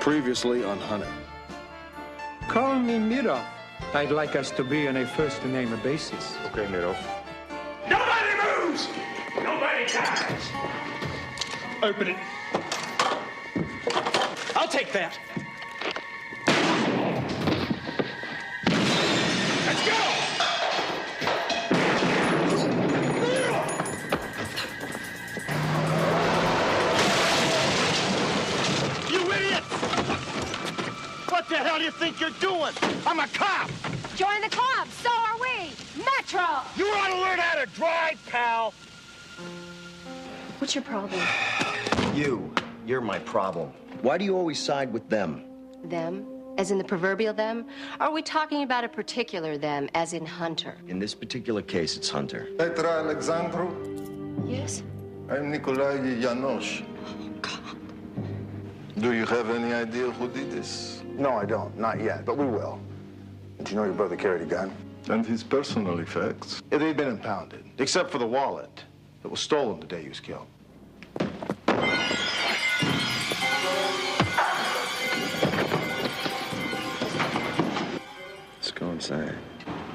Previously on Hunter. Call me Mirov. I'd like us to be on a first-name basis. Okay, Mirov. Nobody moves! Nobody dies! Open it. I'll take that. Let's go! You idiot! What the hell do you think you're doing? I'm a cop! Join the club, so are we! Metro! You ought to learn how to drive, pal! What's your problem? You're my problem. Why do you always side with them? Them? As in the proverbial them? Are we talking about a particular them, as in Hunter? In this particular case, it's Hunter. Petra Alexandru, Yes? I'm Nikolai Janosch. Oh, God. Do you have any idea who did this? No, I don't. Not yet, but we will. Did you know your brother carried a gun? And his personal effects? Yeah, they'd been impounded, except for the wallet that was stolen the day he was killed. Let's go inside.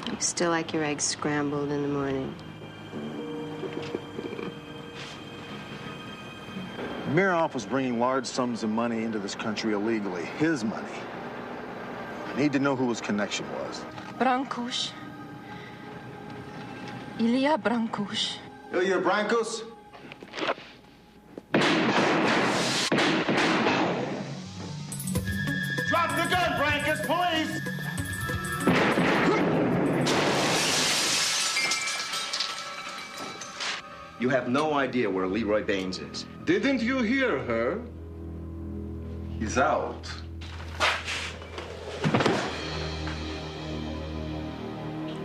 You still like your eggs scrambled in the morning? Mirov was bringing large sums of money into this country illegally. His money. I need to know who his connection was. Brankush. Ilya Brankush. Ilya Brankus? Drop the gun, Brankus, please! You have no idea where Leroy Baines is. Didn't you hear her? He's out.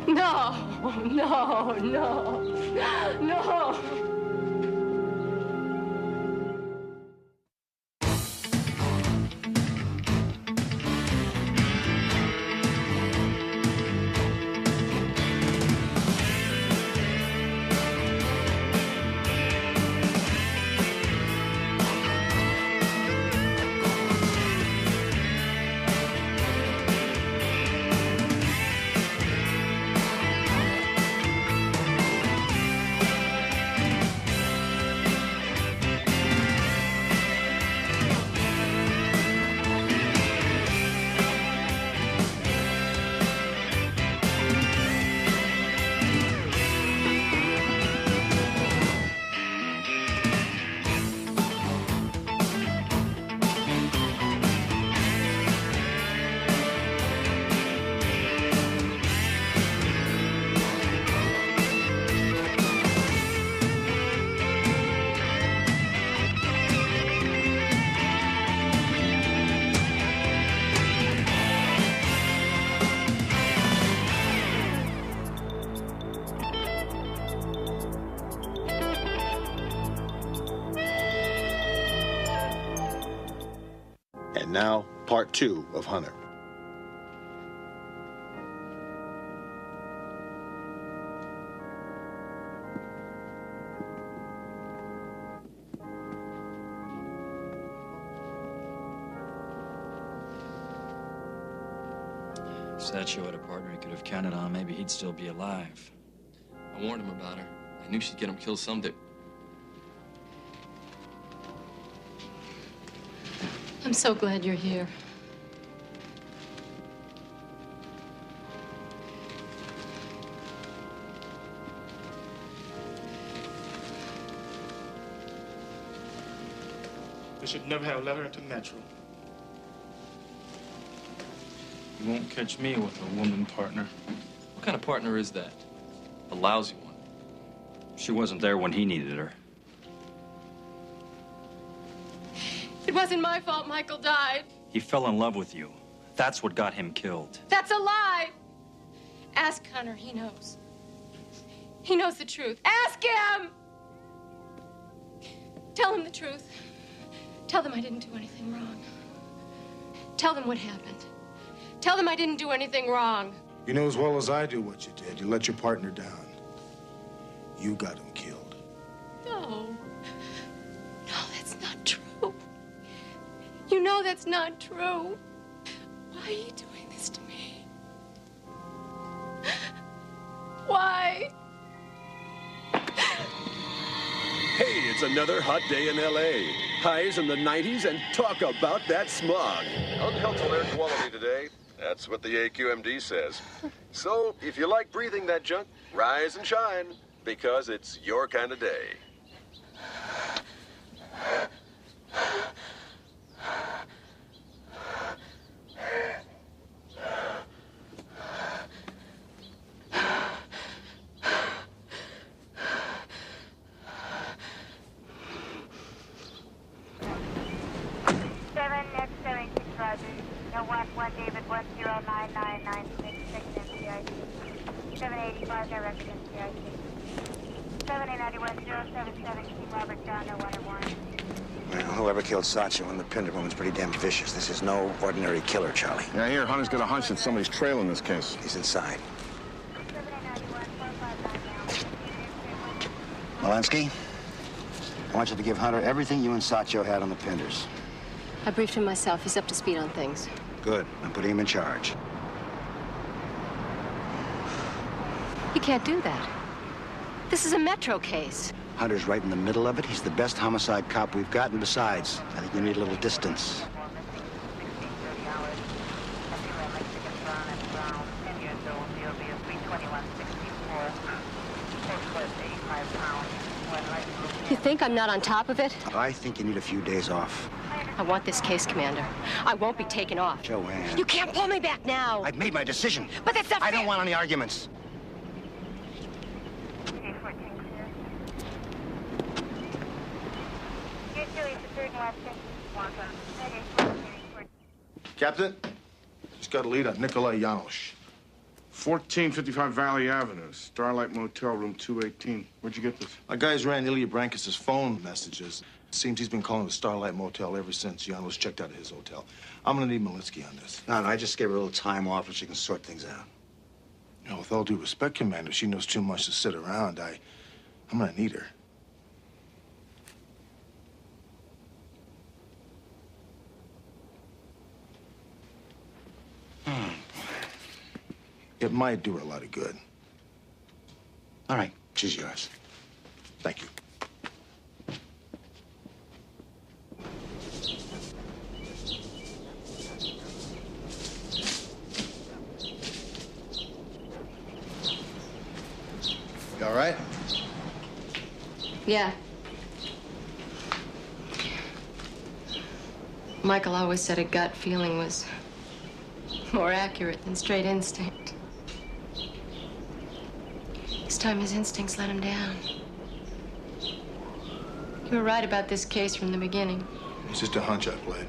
No, no, no, no. And now, part 2 of Hunter. Satcho had a partner he could have counted on. Maybe he'd still be alive. I warned him about her. I knew she'd get him killed someday. I'm so glad you're here. They should never have let her into Metro. You won't catch me with a woman partner. What kind of partner is that? A lousy one. She wasn't there when he needed her. It wasn't my fault Michael died. He fell in love with you. That's what got him killed. That's a lie. Ask Hunter, he knows. He knows the truth. Ask him! Tell him the truth. Tell them I didn't do anything wrong. Tell them what happened. Tell them I didn't do anything wrong. You know as well as I do what you did. You let your partner down. You got him killed. No. No, that's not true. You know that's not true. Why are you doing this to me? Why? Hey, it's another hot day in L.A. Highs in the 90s and talk about that smog. Unhelpful air quality today. That's what the AQMD says. So, if you like breathing that junk, rise and shine, because it's your kind of day. Whoever killed Sacho and the Pinder woman's pretty damn vicious. This is no ordinary killer, Charlie. Yeah, I hear Hunter's got a hunch that somebody's trailing this case. He's inside. Walensky, I want you to give Hunter everything you and Sacho had on the Pinders. I briefed him myself. He's up to speed on things. Good. I'm putting him in charge. You can't do that. This is a Metro case. Hunter's right in the middle of it. He's the best homicide cop we've got, and besides, I think you need a little distance. You think I'm not on top of it? I think you need a few days off. I want this case, Commander. I won't be taken off. Joanne. You can't pull me back now. I've made my decision. But that's not fair. I don't want any arguments. Captain, just got a lead on Nikolai Janosch. 1455 Valley Avenue, Starlight Motel, room 218. Where'd you get this? Our guys ran Ilya Brankis' phone messages. Seems he's been calling the Starlight Motel ever since Janosch checked out of his hotel. I'm gonna need Malitsky on this. No, I just gave her a little time off so she can sort things out. You know, with all due respect, Commander, she knows too much to sit around. I'm gonna need her. It might do her a lot of good. All right, she's yours. Thank you. You all right? Yeah. Michael always said a gut feeling was more accurate than straight instinct. This time his instincts let him down. You were right about this case from the beginning. It's just a hunch I played.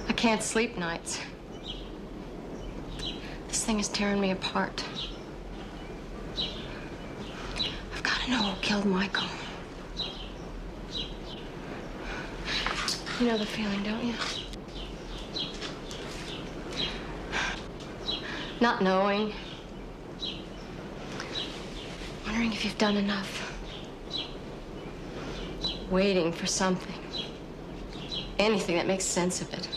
I can't sleep nights. This thing is tearing me apart. I've got to know who killed Michael. You know the feeling, don't you? Not knowing. Wondering if you've done enough. Waiting for something. Anything that makes sense of it.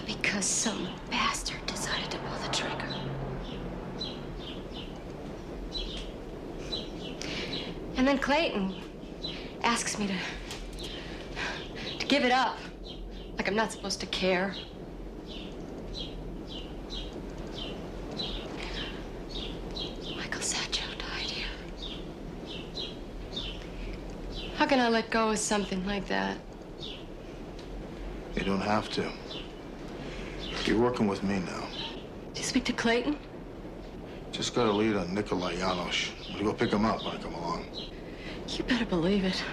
Because some bastard decided to pull the trigger. And then Clayton asks me to give it up. Like I'm not supposed to care. Michael Sacho died here. How can I let go of something like that? You don't have to. You're working with me now. Did you speak to Clayton? Just got a lead on Nikolai Janosch. I'm gonna go pick him up when I come along. You better believe it.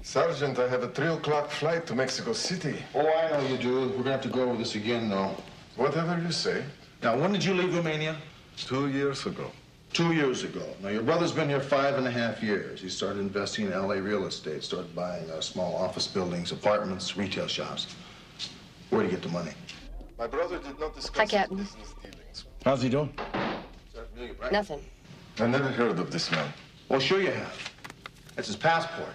Sergeant, I have a 3 o'clock flight to Mexico City. Oh, I know you do. We're gonna have to go over this again, though. Whatever you say. Now, when did you leave Romania? 2 years ago. 2 years ago. Now, your brother's been here 5.5 years. He started investing in L.A. real estate, started buying small office buildings, apartments, retail shops. Where'd he get the money? My brother did not discuss Hi, Captain. business dealings. How's he doing? Nothing. I never heard of this man. Well, sure you have. That's his passport.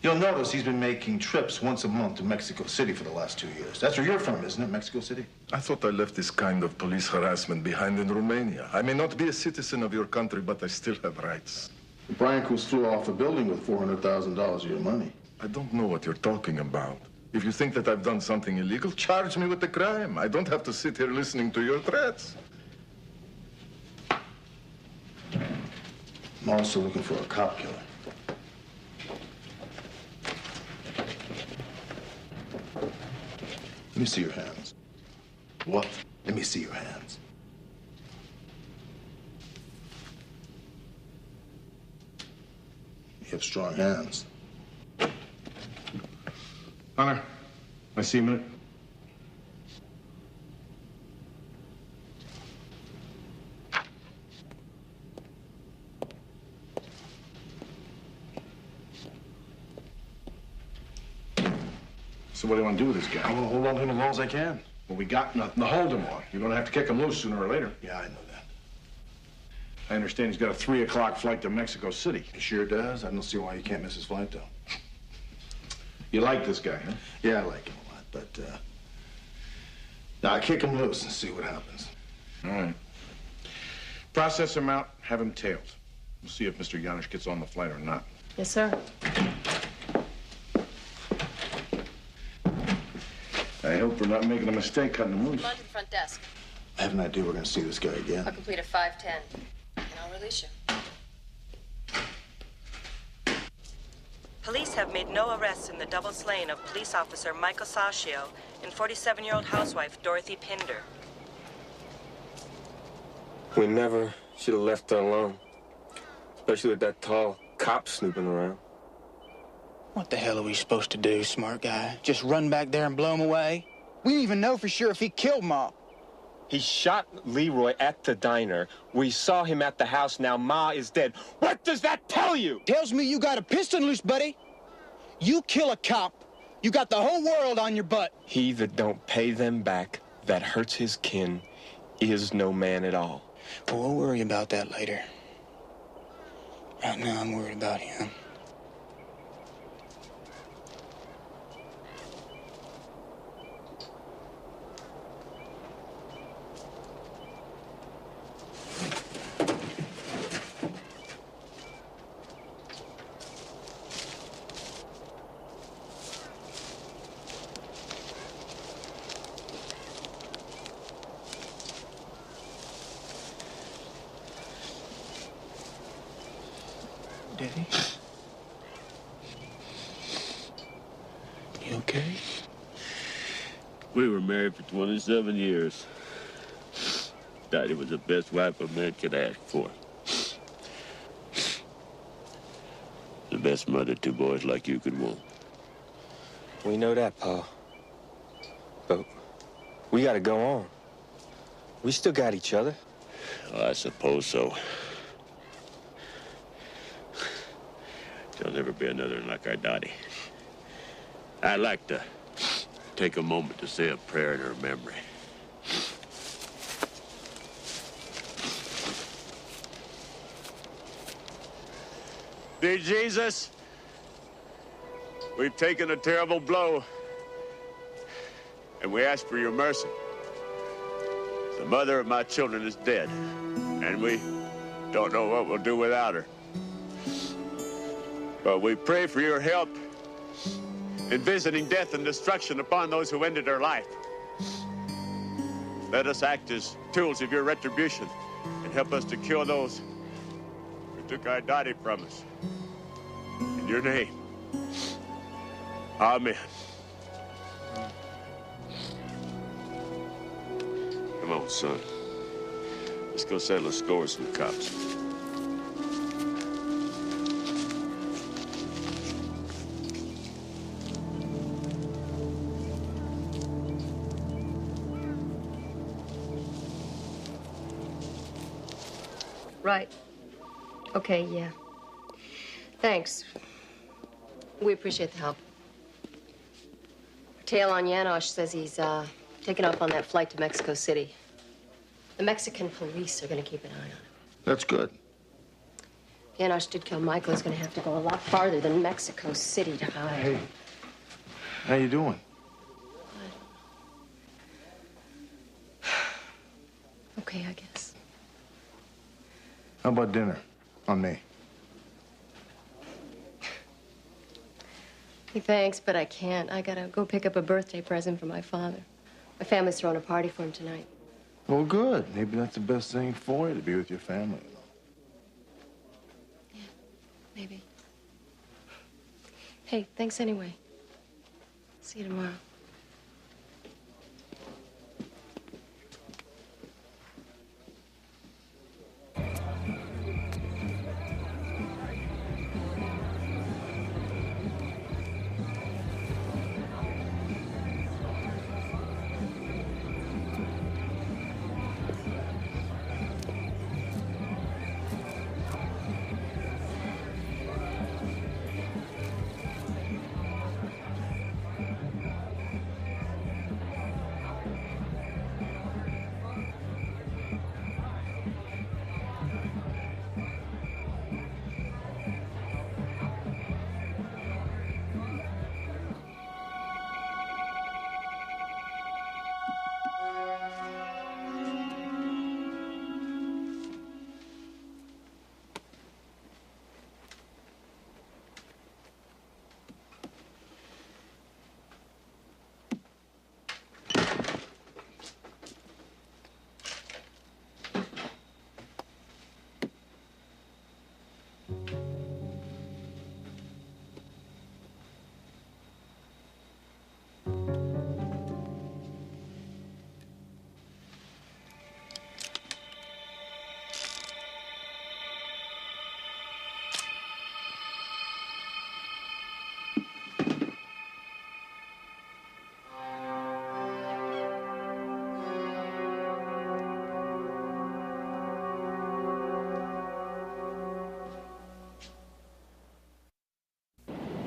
You'll notice he's been making trips once a month to Mexico City for the last 2 years. That's where you're from, isn't it, Mexico City? I thought I left this kind of police harassment behind in Romania. I may not be a citizen of your country, but I still have rights. Brian Cruz threw off a building with $400,000 of your money. I don't know what you're talking about. If you think that I've done something illegal, charge me with the crime. I don't have to sit here listening to your threats. I'm also looking for a cop killer. Let me see your hands. What? Let me see your hands. You have strong hands. Hunter, I see a minute. So what do you want to do with this guy? I want to hold on to him as long as I can. Well, we got nothing to hold him on. You're going to have to kick him loose sooner or later. Yeah, I know that. I understand he's got a 3 o'clock flight to Mexico City. He sure does. I don't see why he can't miss his flight, though. You like this guy, huh? Yeah, I like him a lot, but, now I kick him loose and see what happens. All right. Process him out, have him tailed. We'll see if Mr. Janusz gets on the flight or not. Yes, sir. I hope we're not making a mistake cutting him loose. Come on to the front desk. I have an idea we're going to see this guy again. I'll complete a 510, and I'll release you. Police have made no arrests in the double slaying of police officer Michael Saccio and 47-year-old housewife Dorothy Pinder. We never should have left her alone, especially with that tall cop snooping around. What the hell are we supposed to do, smart guy? Just run back there and blow him away? We didn't even know for sure if he killed Ma. He shot Leroy at the diner. We saw him at the house. Now Ma is dead. What does that tell you? Tells me you got a piston loose, buddy. You kill a cop, you got the whole world on your butt. He that don't pay them back, that hurts his kin, is no man at all. Well, we'll worry about that later. Right now, I'm worried about him. Daddy? You okay? We were married for 27 years. Daddy was the best wife a man could ask for. The best mother 2 boys like you could want. We know that, Pa. But we gotta go on. We still got each other. Oh, I suppose so. There'll never be another one like our Dottie. I'd like to take a moment to say a prayer in her memory. Dear Jesus, we've taken a terrible blow, and we ask for your mercy. The mother of my children is dead, and we don't know what we'll do without her. But we pray for your help in visiting death and destruction upon those who ended their life. Let us act as tools of your retribution and help us to kill those who took our Dottie from us. In your name, amen. Come on, son. Let's go settle a score with some cops. Right. Okay, yeah. Thanks. We appreciate the help. Tail on Janosch says he's taken off on that flight to Mexico City. The Mexican police are going to keep an eye on him. That's good. Janosch did kill Michael. He's going to have to go a lot farther than Mexico City to hide. Hey, how you doing? Okay, I guess. How about dinner? On me. Hey, thanks, but I can't. I gotta go pick up a birthday present for my father. My family's throwing a party for him tonight. Well, good. Maybe that's the best thing for you, to be with your family. Yeah, maybe. Hey, thanks anyway. See you tomorrow.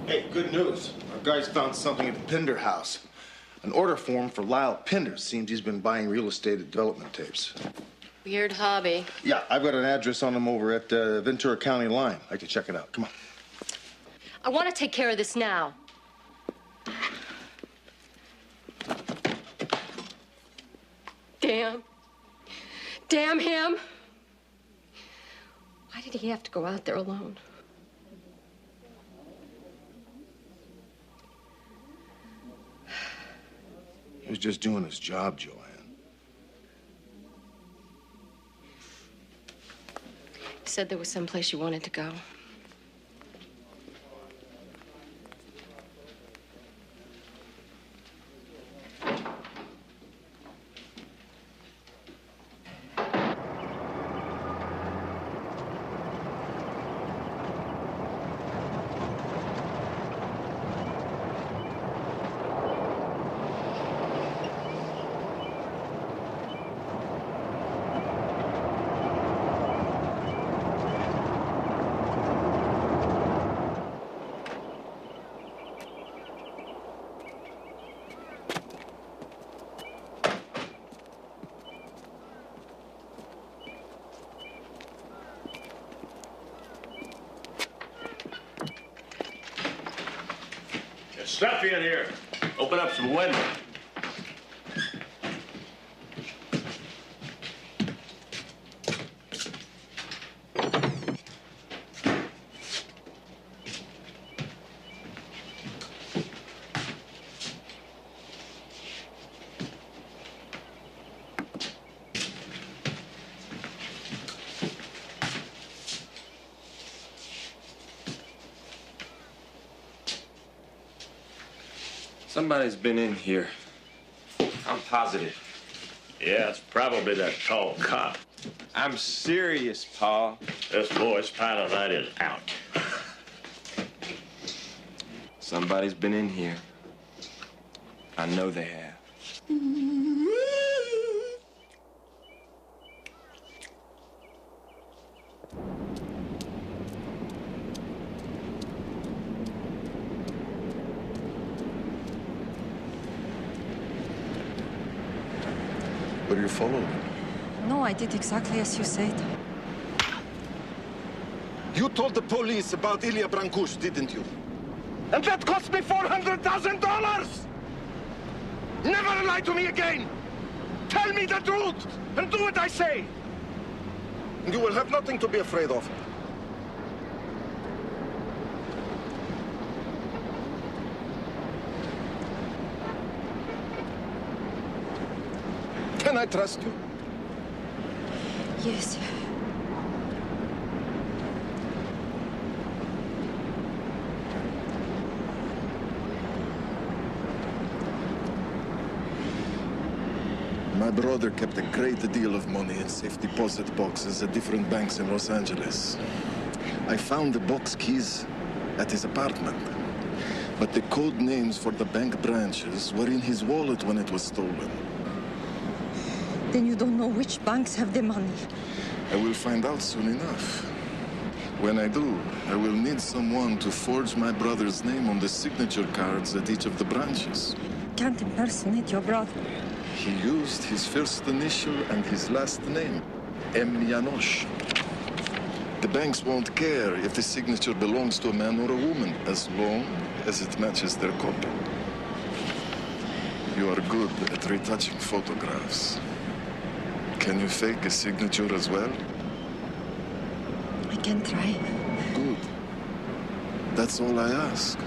Hey, good news. Our guys found something at the Pinder house. An order form for Lyle Pinder. Seems he's been buying real estate at development tapes. Weird hobby. Yeah, I've got an address on him over at the Ventura County line. I'd like to check it out. Come on. I want to take care of this now. Damn. Damn him. Why did he have to go out there alone? He was just doing his job, Joanne. He said there was someplace you wanted to go. Stuffy in here. Open up some windows. Somebody's been in here. I'm positive. Yeah, it's probably that tall cop. I'm serious, Pa. This boy's pilot light is out. Somebody's been in here. I know they have. But you're following. No, I did exactly as you said. You told the police about Ilya Brancush, didn't you? And that cost me $400,000! Never lie to me again! Tell me the truth, and do what I say! You will have nothing to be afraid of. Can I trust you? Yes. My brother kept a great deal of money in safe deposit boxes at different banks in Los Angeles. I found the box keys at his apartment, but the code names for the bank branches were in his wallet when it was stolen. Then you don't know which banks have the money. I will find out soon enough. When I do, I will need someone to forge my brother's name on the signature cards at each of the branches. Can't impersonate your brother. He used his first initial and his last name, M. Janosch. The banks won't care if the signature belongs to a man or a woman, as long as it matches their copy. You are good at retouching photographs. Can you fake a signature as well? I can try. Good. That's all I ask.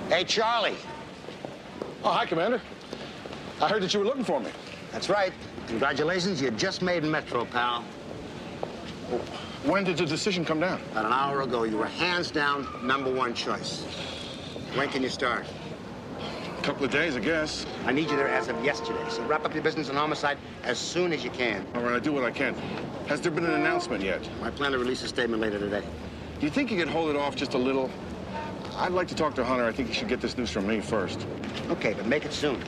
Hey, Charlie. Oh, hi, Commander. I heard that you were looking for me. That's right. Congratulations, you just made Metro, pal. When did the decision come down? About an hour ago, you were hands down #1 choice. When can you start? A couple of days, I guess. I need you there as of yesterday, so wrap up your business on homicide as soon as you can. All right, I do what I can. Has there been an announcement yet? I plan to release a statement later today. Do you think you can hold it off just a little? I'd like to talk to Hunter. I think he should get this news from me first. Okay, but make it soon.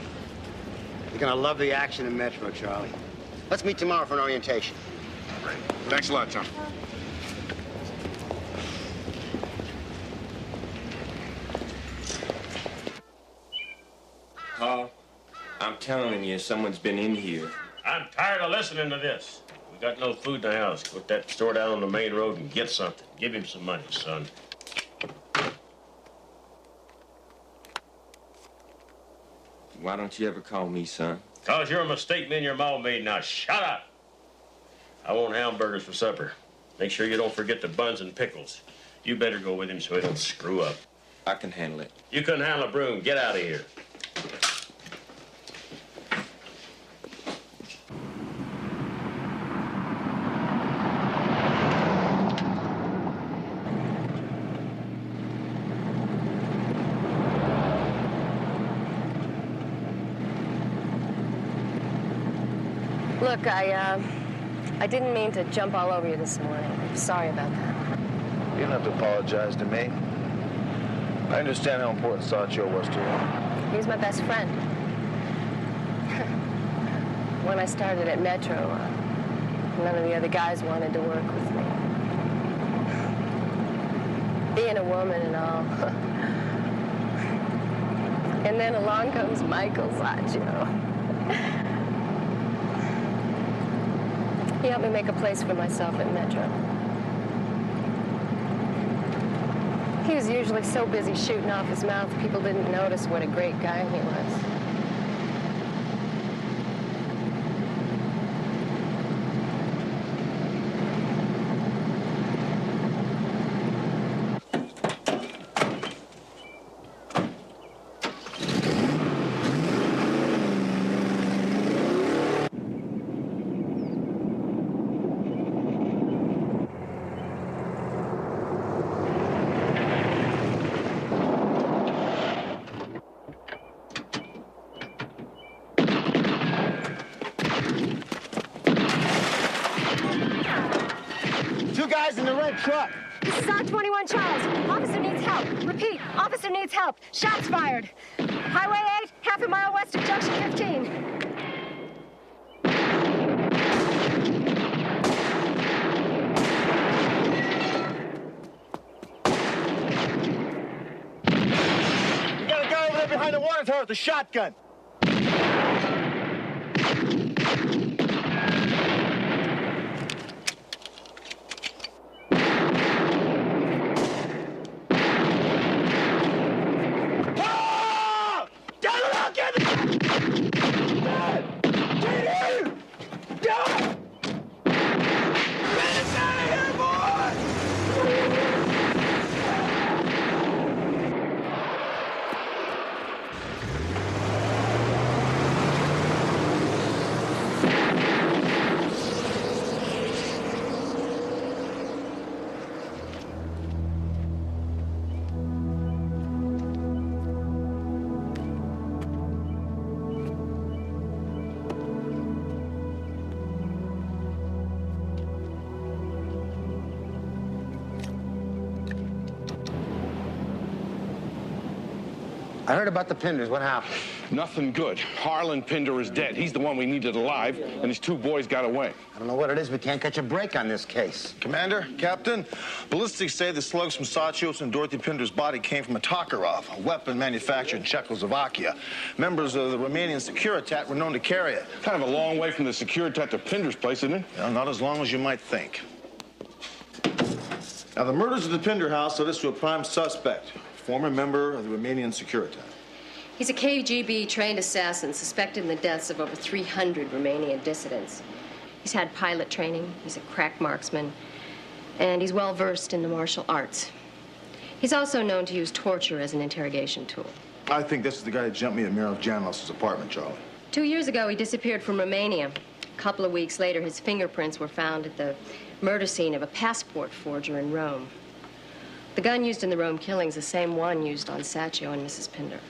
You're gonna love the action in Metro, Charlie. Let's meet tomorrow for an orientation. Great. Thanks a lot, Tom. Paul, I'm telling you, someone's been in here. I'm tired of listening to this. We got no food in the house. Put that store down on the main road and get something. Give him some money, son. Why don't you ever call me, son? Cause you're a mistake me and your mom made. Now shut up. I want hamburgers for supper. Make sure you don't forget the buns and pickles. You better go with him so he don't screw up. I can handle it. You couldn't handle a broom. Get out of here. Look, I didn't mean to jump all over you this morning. I'm sorry about that. You don't have to apologize to me. I understand how important Saccio was to you. He was my best friend. When I started at Metro, none of the other guys wanted to work with me. Being a woman and all. And then along comes Michael Saccio. He helped me make a place for myself at Metro. He was usually so busy shooting off his mouth, people didn't notice what a great guy he was. Truck. This is on 21 Charles. Officer needs help. Repeat, officer needs help. Shots fired. Highway 8, half a mile west of Junction 15. behind the water tower with the shotgun. I heard about the Pinders. What happened? Nothing good. Harlan Pinder is dead. He's the one we needed alive, and his two boys got away. I don't know what it is. We can't catch a break on this case. Commander, Captain, ballistics say the slugs from Sachios and Dorothy Pinder's body came from a Tokarov, a weapon manufactured in Czechoslovakia. Members of the Romanian Securitat were known to carry it. Kind of a long way from the Securitat to Pinder's place, isn't it? Well, not as long as you might think. Now, the murders of the Pinder house led us to a prime suspect, former member of the Romanian Securitat. He's a KGB-trained assassin suspected in the deaths of over 300 Romanian dissidents. He's had pilot training, he's a crack marksman, and he's well-versed in the martial arts. He's also known to use torture as an interrogation tool. I think this is the guy that jumped me at Mirov Janos' apartment, Charlie. 2 years ago, he disappeared from Romania. A couple of weeks later, his fingerprints were found at the murder scene of a passport forger in Rome. The gun used in the Rome killings, the same one used on Sachio and Mrs. Pinder.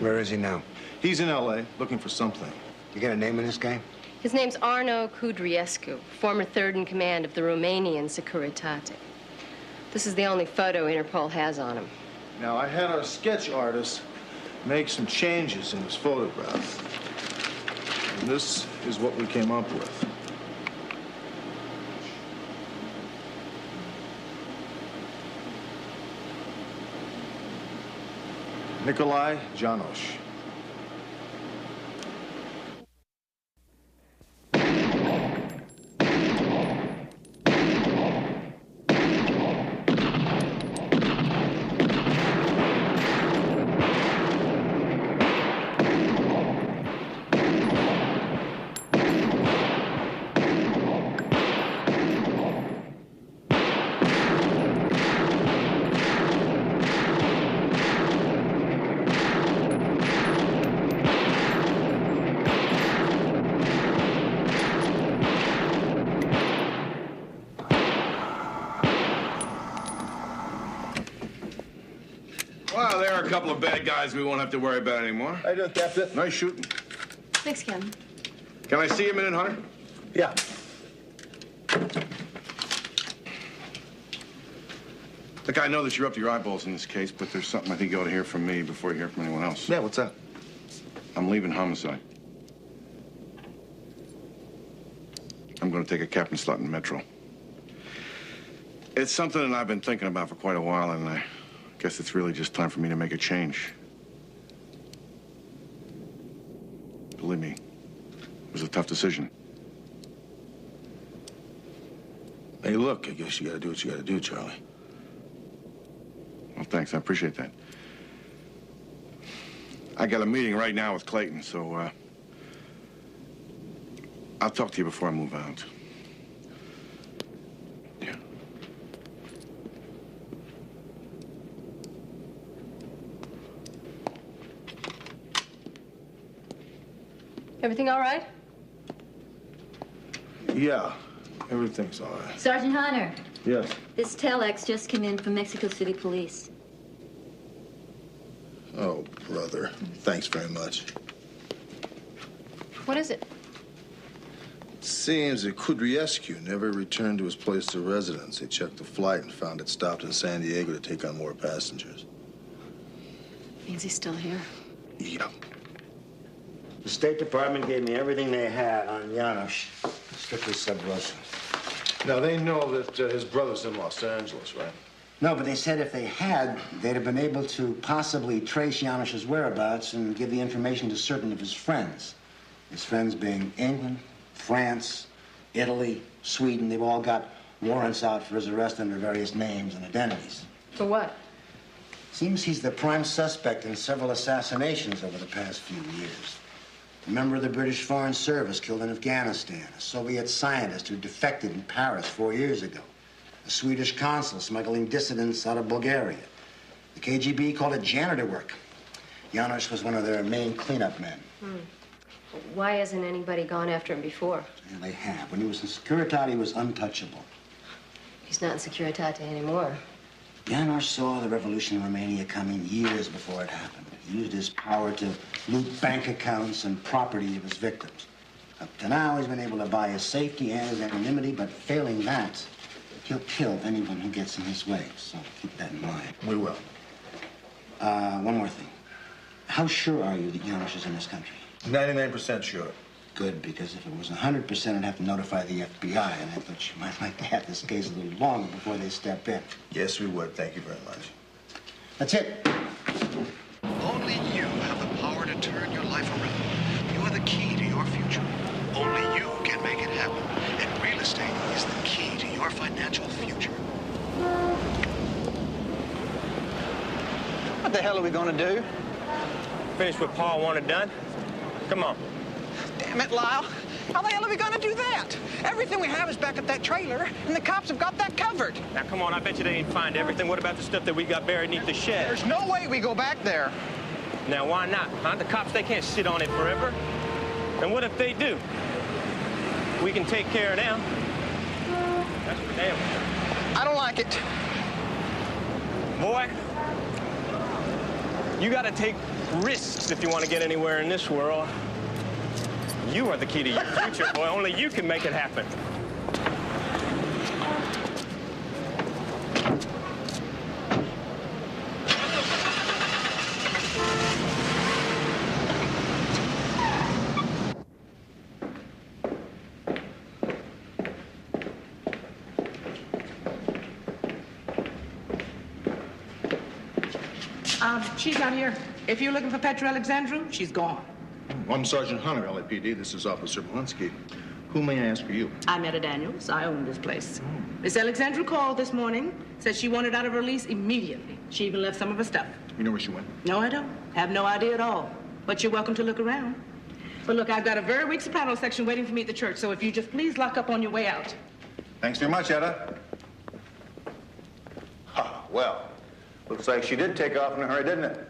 Where is he now? He's in L.A. looking for something. You got a name in this game? His name's Arno Kudriescu, former third in command of the Romanian Securitate. This is the only photo Interpol has on him. Now, I had our sketch artist make some changes in his photograph. And this is what we came up with. Nikolai Janosch. Well, there are a couple of bad guys we won't have to worry about anymore. How you doing, Captain? Nice shooting. Thanks, Ken. Can I see you a minute, Hunter? Yeah. Look, I know that you're up to your eyeballs in this case, but there's something I think you ought to hear from me before you hear from anyone else. Yeah, what's that? I'm leaving homicide. I'm going to take a captain slot in Metro. It's something that I've been thinking about for quite a while, and I guess it's really just time for me to make a change. Believe me, it was a tough decision. Hey, look, I guess you gotta do what you gotta do, Charlie. Well, thanks. I appreciate that. I got a meeting right now with Clayton, so I'll talk to you before I move out. Yeah. Everything all right? Yeah, everything's all right. Sergeant Hunter, Yes. this telex just came in from Mexico City Police. Oh, brother. Thanks very much. What is it? It seems that Kudriescu never returned to his place of residence. They checked the flight and found it stopped in San Diego to take on more passengers. Means he's still here. Yeah. The State Department gave me everything they had on Janosch. Strictly sub Russian. Now, they know that his brother's in Los Angeles, right? No, but they said if they had, they'd have been able to possibly trace Janusz's whereabouts and give the information to certain of his friends. His friends being England, France, Italy, Sweden. They've all got warrants out for his arrest under various names and identities. For what? Seems he's the prime suspect in several assassinations over the past few years. A member of the British Foreign Service killed in Afghanistan. A Soviet scientist who defected in Paris 4 years ago. A Swedish consul smuggling dissidents out of Bulgaria. The KGB called it janitor work. Janusz was one of their main cleanup men. Why hasn't anybody gone after him before? Yeah, they have. When he was in Securitate, he was untouchable. He's not in Securitate anymore. Janusz saw the revolution in Romania coming years before it happened. He used his power to loot bank accounts and property of his victims. Up to now, he's been able to buy his safety and his anonymity, but failing that, he'll kill anyone who gets in his way. So keep that in mind. We will. One more thing. How sure are you that Janusz is in this country? 99% sure. Good, because if it was 100%, I'd have to notify the FBI, and I thought you might like to have this case a little longer before they step in. Yes, we would. Thank you very much. That's it. Only you have the power to turn your life around. You are the key to your future. Only you can make it happen. And real estate is the key to your financial future. What the hell are we gonna do? Finish what Paul wanted done? Come on. Damn it, Lyle. How the hell are we gonna do that? Everything we have is back at that trailer, and the cops have got that covered. Now, come on, I bet you they ain't find everything. What about the stuff that we got buried beneath the shed? There's no way we go back there. Now, why not, huh? The cops, they can't sit on it forever. And what if they do? We can take care of them. That's for damn sure. I don't like it. Boy, you gotta take risks if you want to get anywhere in this world. You are the key to your future, boy. Only you can make it happen. She's not here. If you're looking for Petra Alexandru, she's gone. I'm Sergeant Hunter, LAPD. This is Officer Polinsky. Who may I ask for you? I'm Etta Daniels. I own this place. Miss Alexandru called this morning, said she wanted out of her lease immediately. She even left some of her stuff. You know where she went? No, I don't. Have no idea at all. But you're welcome to look around. But look, I've got a very weak soprano section waiting for me at the church, so if you just please lock up on your way out. Thanks very much, Etta. Well, looks like she did take off in a hurry, didn't it?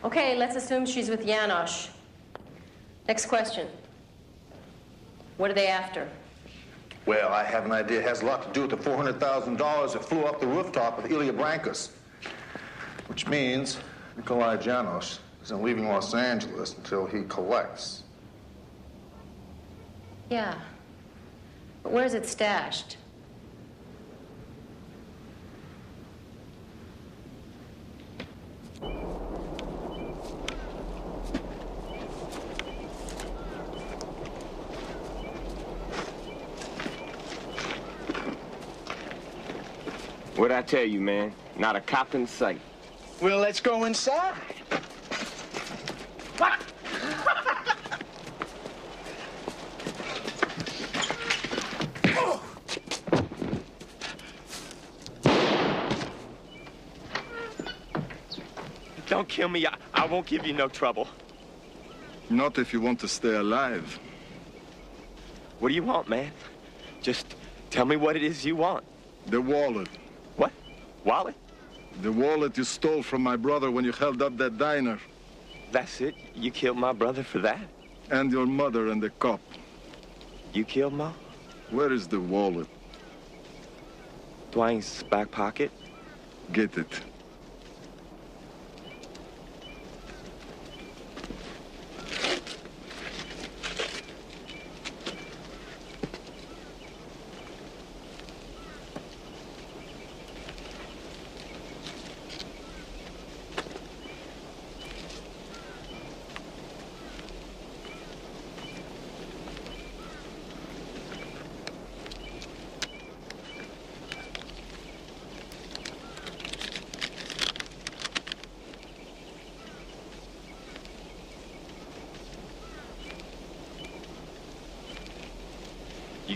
Okay, let's assume she's with Janusz. Next question. What are they after? Well, I have an idea. It has a lot to do with the $400,000 that flew off the rooftop with Ilya Brankus. Which means Nikolai Janusz isn't leaving Los Angeles until he collects. Yeah. But where's it stashed? What'd I tell you, man? Not a cop in sight. Well, let's go inside. What? Don't kill me. I won't give you no trouble. Not if you want to stay alive. What do you want, man? Just tell me what it is you want. The wallet. What? Wallet? The wallet you stole from my brother when you held up that diner. That's it? You killed my brother for that? And your mother and the cop. You killed Ma? Where is the wallet? Dwayne's back pocket. Get it.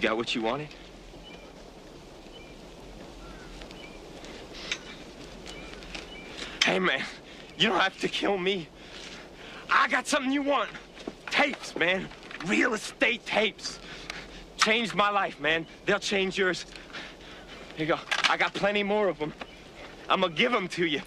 got what you wanted? Hey, man, you don't have to kill me. I got something you want. Tapes, man. Real estate tapes. Changed my life, man. They'll change yours. Here you go. I got plenty more of them. I'm gonna give them to you.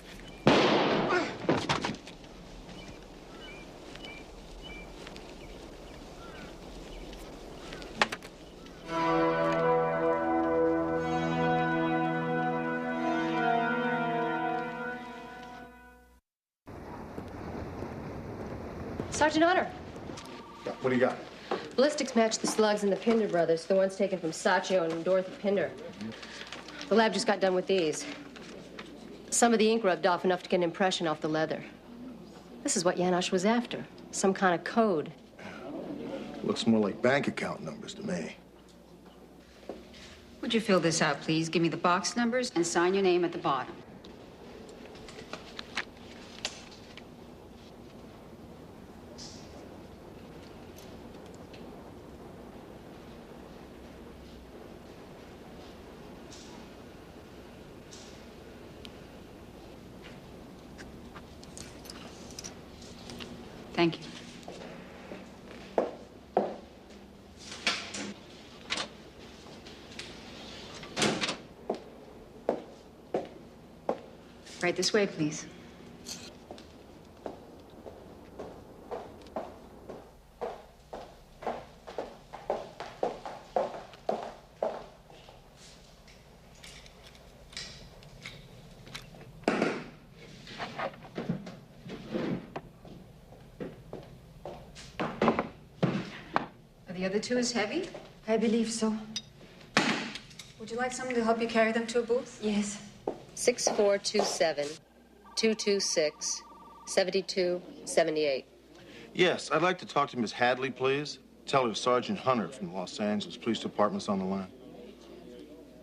Sergeant Hunter. What do you got? Ballistics match the slugs in the Pinder brothers, the ones taken from Saccio and Dorothy Pinder. The lab just got done with these. Some of the ink rubbed off enough to get an impression off the leather. This is what Janosch was after, some kind of code. Looks more like bank account numbers to me. Would you fill this out, please? Give me the box numbers and sign your name at the bottom. Thank you. Right this way, please. The other two is heavy? I believe so. Would you like someone to help you carry them to a booth? Yes. 6427-226-7278. Yes, I'd like to talk to Miss Hadley, please. Tell her Sergeant Hunter from the Los Angeles Police Department's on the line.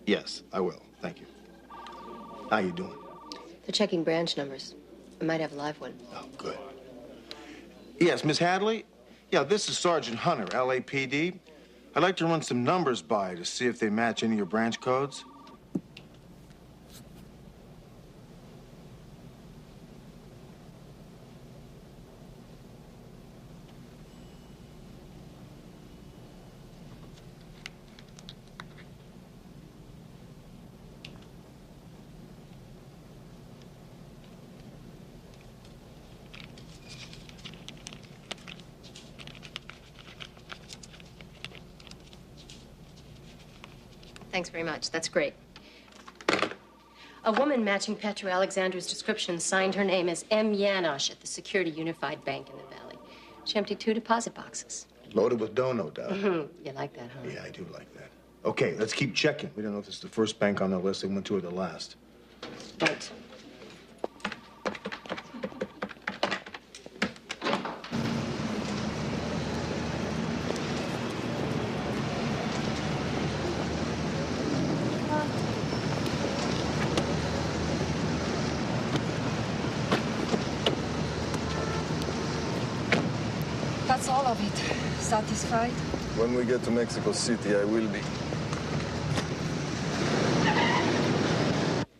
Yes, I will. Thank you. How you doing? They're checking branch numbers. I might have a live one. Oh, good. Yes, Miss Hadley? Yeah, this is Sergeant Hunter, LAPD. I'd like to run some numbers by to see if they match any of your branch codes. Thanks very much. That's great. A woman matching Petro Alexandra's description signed her name as M. Janosch at the Security Unified Bank in the Valley. She emptied 2 deposit boxes. Loaded with dough, no doubt. You like that, huh? Yeah, I do like that. Okay, let's keep checking. We don't know if this is the first bank on the list they went to or the last. Right. That's all of it. Satisfied? When we get to Mexico City, I will be.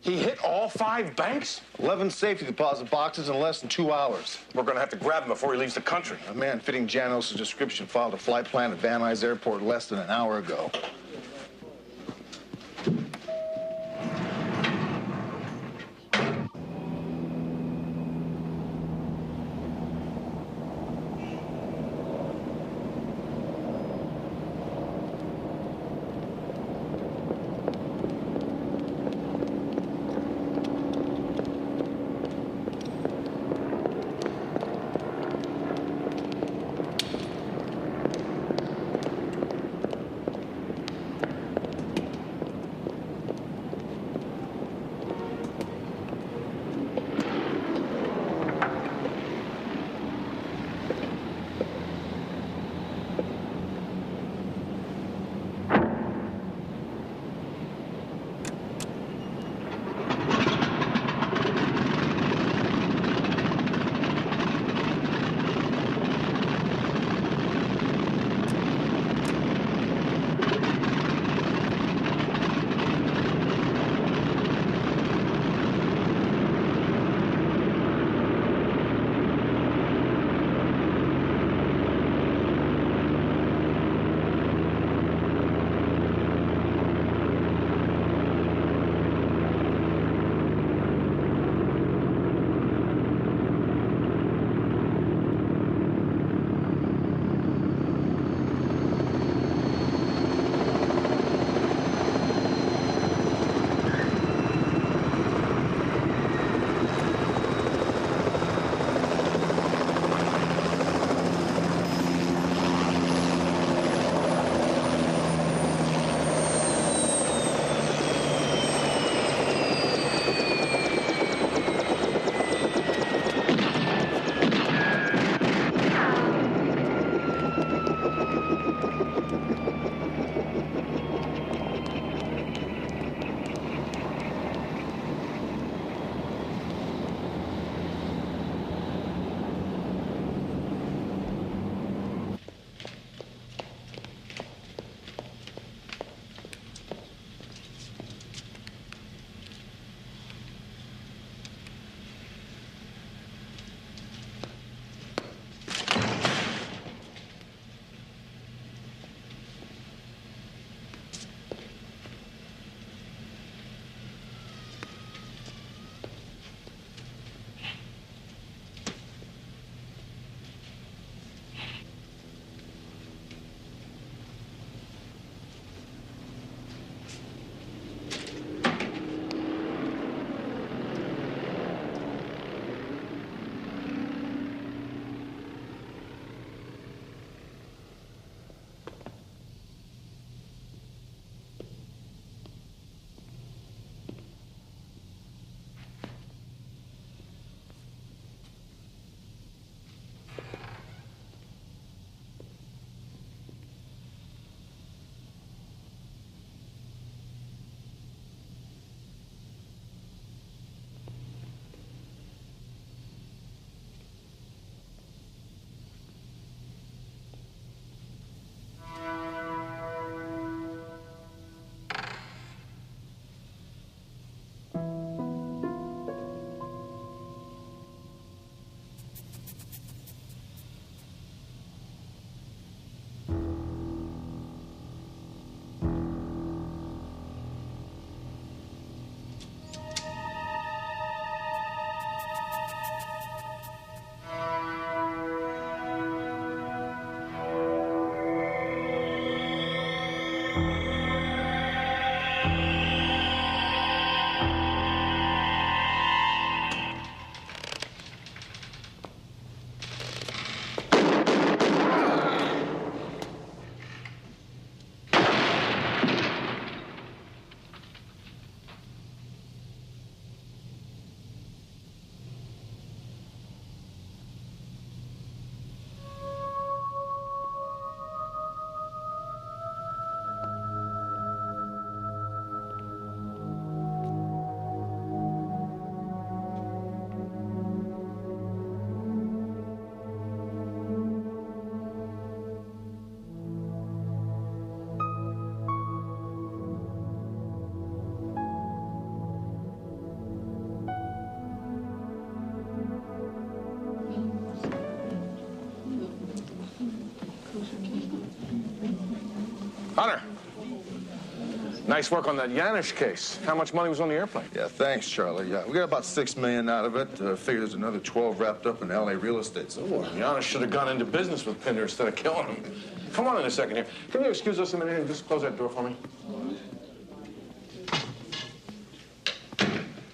He hit all 5 banks? 11 safety deposit boxes in less than 2 hours. We're gonna have to grab him before he leaves the country. A man fitting Janos' description filed a flight plan at Van Nuys Airport less than an hour ago. Hunter. Nice work on that Yanish case. How much money was on the airplane? Yeah, thanks, Charlie. Yeah, we got about $6 million out of it. Figure there's another 12 wrapped up in LA real estate somewhere. Yanish should have gone into business with Pinder instead of killing him. Come on in a second here. Can you excuse us a minute and just close that door for me?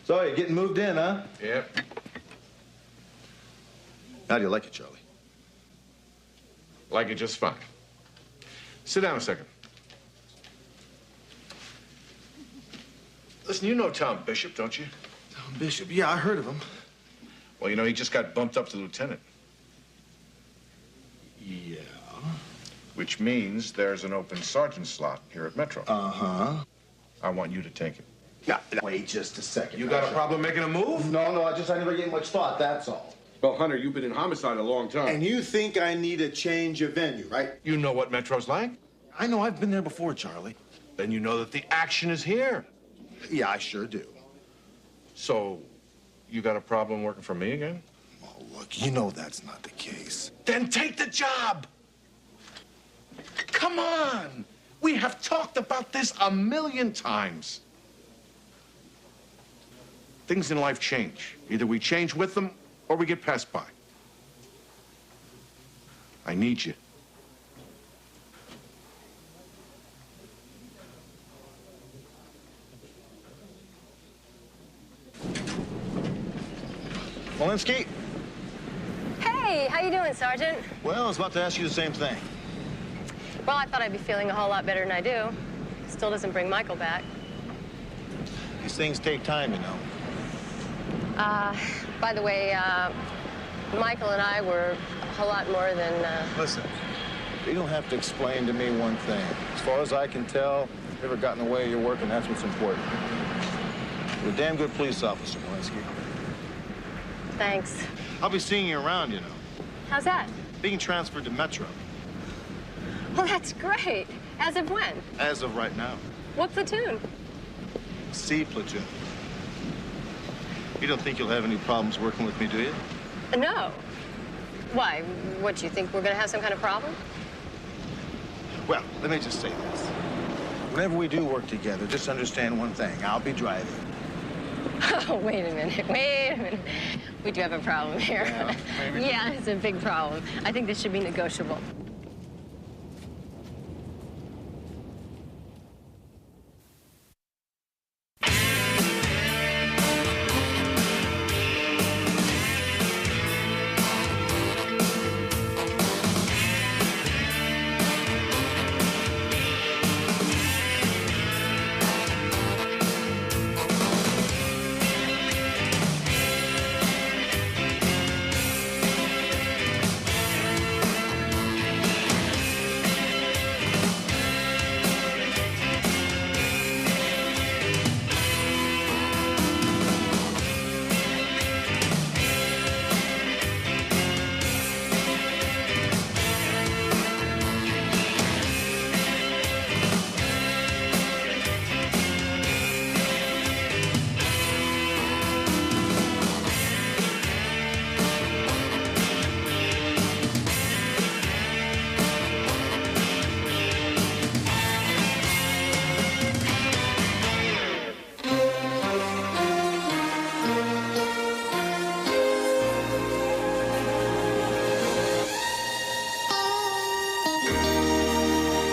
So, you're getting moved in, huh? Yep. How do you like it, Charlie? Like it just fine. Sit down a second. Listen, you know Tom Bishop, don't you? Tom Bishop? Yeah, I heard of him. Well, you know, he just got bumped up to lieutenant. Yeah. Which means there's an open sergeant slot here at Metro. Uh-huh. I want you to take it. Yeah, wait just a second. You got a problem making a move? No, I never gave much thought, that's all. Well, Hunter, you've been in homicide a long time. And you think I need a change of venue, right? You know what Metro's like? I know, I've been there before, Charlie. Then you know that the action is here. Yeah, I sure do. So, you got a problem working for me again? Oh, look, you know that's not the case. Then take the job! Come on! We have talked about this 1,000,000 times. Things in life change. Either we change with them, or we get passed by. I need you. Walensky? Hey, how you doing, Sergeant? Well, I was about to ask you the same thing. Well, I thought I'd be feeling a whole lot better than I do. Still doesn't bring Michael back. These things take time, you know. By the way, Michael and I were a whole lot more than, Listen, you don't have to explain to me one thing. As far as I can tell, you've never gotten in the way of your work, and that's what's important. You're a damn good police officer, Walensky. Thanks. I'll be seeing you around, you know. How's that? Being transferred to Metro. Well, that's great. As of when? As of right now. What platoon? C platoon. You don't think you'll have any problems working with me, do you? No. Why? What, you think we're gonna have some kind of problem? Well, let me just say this. Whenever we do work together, just understand one thing. I'll be driving. Oh, wait a minute. We do have a problem here. Yeah, maybe. Yeah, it's a big problem. I think this should be negotiable.